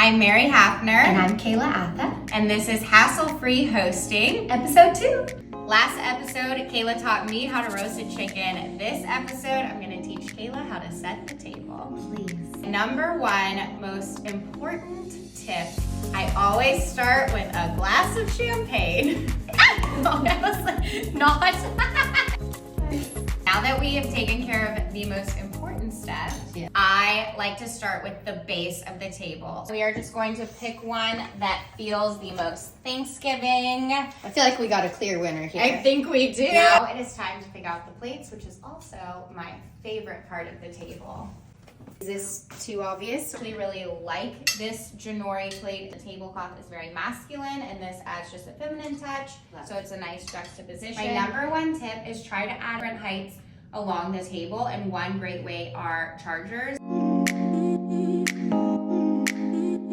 I'm Mary Hafner. And I'm Cayla Atha. And this is Hassle-Free Hosting. Episode 2. Last episode, Cayla taught me how to roast a chicken. This episode, I'm gonna teach Cayla how to set the table. Please. Number one, most important tip, I always start with a glass of champagne. Oh, that was like not. Now that we have taken care of the most important step, I like to start with the base of the table. We are just going to pick one that feels the most Thanksgiving. I feel like we got a clear winner here. I think we do. Now it is time to pick out the plates, which is also my favorite part of the table. Is this too obvious? We really like this Janori plate. The tablecloth is very masculine and this adds just a feminine touch. So it's a nice juxtaposition. My number one tip is try to add different heights along the table, and one great way are chargers.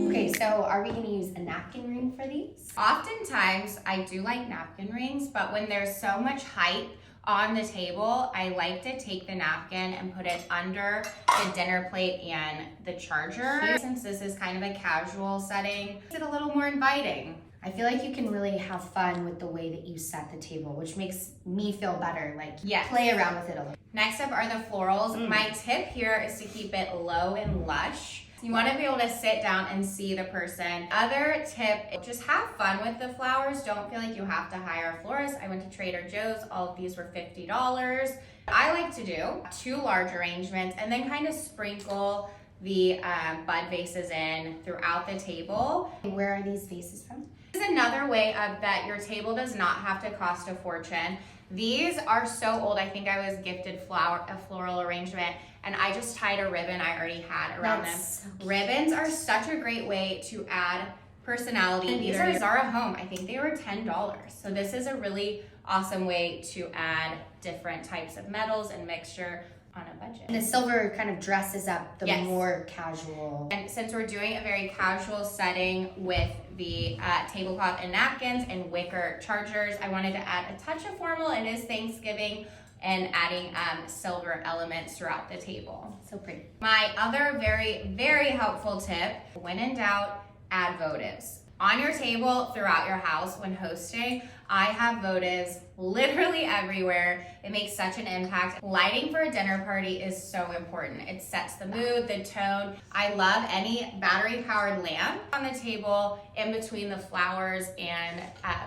Okay, so are we gonna use a napkin ring for these? Oftentimes I do like napkin rings, but when there's so much height on the table, I like to take the napkin and put it under the dinner plate and the charger. Since this is kind of a casual setting, it's a little more inviting. I feel like you can really have fun with the way that you set the table, which makes me feel better. Like, play around with it a little. Next up are the florals. My tip here is to keep it low and lush. You want to be able to sit down and see the person. Other tip, just have fun with the flowers. Don't feel like you have to hire a florist. I went to Trader Joe's. All of these were $50. I like to do 2 large arrangements and then kind of sprinkle the bud vases in throughout the table. Where are these vases from? This is another way of that your table does not have to cost a fortune. These are so old. I think I was gifted a floral arrangement, and I just tied a ribbon I already had around them. So ribbons are such a great way to add personality. These are Zara Home. I think they were $10. So this is a really awesome way to add different types of metals and mixture on a budget. And the silver kind of dresses up the more casual. And since we're doing a very casual setting with the tablecloth and napkins and wicker chargers, I wanted to add a touch of formal. It is Thanksgiving, and adding silver elements throughout the table. So pretty. My other very, very helpful tip, when in doubt, add votives. On your table throughout your house when hosting, I have votives literally everywhere. It makes such an impact. Lighting for a dinner party is so important. It sets the mood, the tone. I love any battery-powered lamp on the table in between the flowers and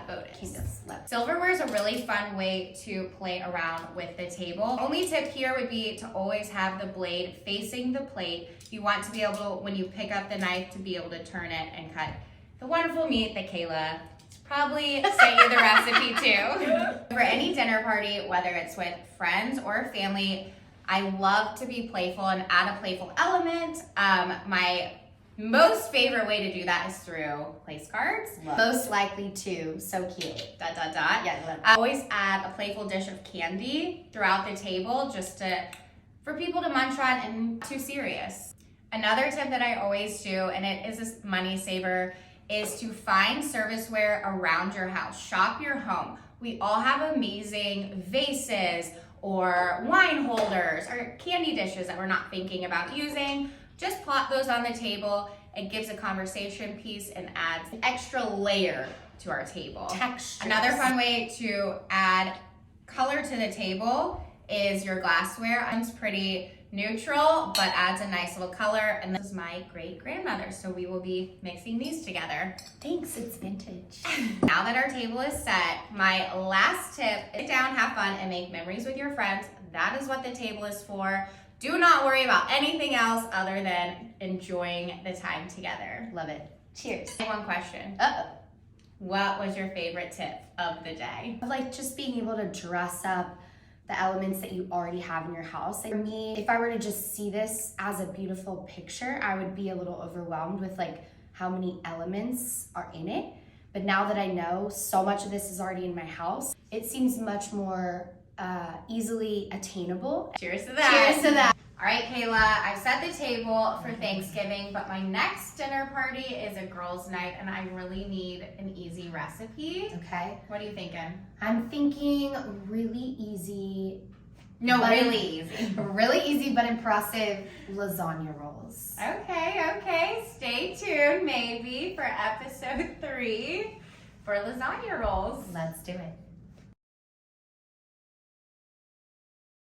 votives. Silverware is a really fun way to play around with the table. Only tip here would be to always have the blade facing the plate. You want to be able to, when you pick up the knife, to be able to turn it and cut the wonderful meat that Cayla probably sent you the recipe to. For any dinner party, whether it's with friends or family, I love to be playful and add a playful element. My most favorite way to do that is through place cards. Most likely to, so cute. ... Yeah, I always add a playful dish of candy throughout the table just for people to munch on and not too serious. Another tip that I always do, and it is a money saver, is to find serviceware around your house. Shop your home. We all have amazing vases or wine holders or candy dishes that we're not thinking about using. Just plop those on the table. It gives a conversation piece and adds an extra layer to our table. Textures. Another fun way to add color to the table is your glassware. It's pretty neutral, but adds a nice little color. And this is my great-grandmother, so we will be mixing these together. Thanks, it's vintage. Now that our table is set, my last tip, sit down, have fun, and make memories with your friends. That is what the table is for. Do not worry about anything else other than enjoying the time together. Love it. Cheers. One question. What was your favorite tip of the day? Like just being able to dress up the elements that you already have in your house. For me, if I were to just see this as a beautiful picture, I would be a little overwhelmed with like how many elements are in it. But now that I know so much of this is already in my house, it seems much more easily attainable. Cheers to that. Cheers to that. All right, Cayla, I've set the table for Thanksgiving, but my next dinner party is a girls' night, and I really need an easy recipe. Okay. What are you thinking? I'm thinking really easy No, but really easy. really easy but impressive lasagna rolls. Okay. Stay tuned maybe for episode 3 for lasagna rolls. Let's do it.